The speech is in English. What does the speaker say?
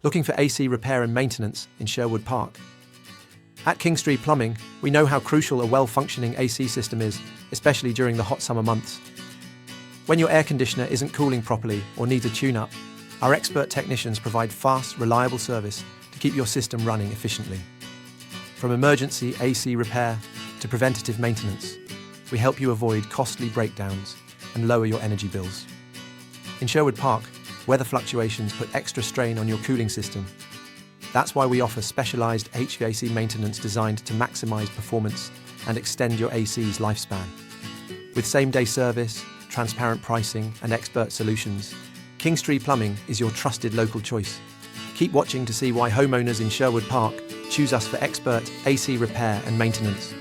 Looking for AC repair and maintenance in Sherwood Park? At Kingstree Plumbing, we know how crucial a well-functioning AC system is, especially during the hot summer months. When your air conditioner isn't cooling properly or needs a tune-up, our expert technicians provide fast, reliable service to keep your system running efficiently. From emergency AC repair to preventative maintenance, we help you avoid costly breakdowns and lower your energy bills. In Sherwood Park, weather fluctuations put extra strain on your cooling system. That's why we offer specialized HVAC maintenance designed to maximize performance and extend your AC's lifespan. With same-day service, transparent pricing, and expert solutions, Kingstree Plumbing is your trusted local choice. Keep watching to see why homeowners in Sherwood Park choose us for expert AC repair and maintenance.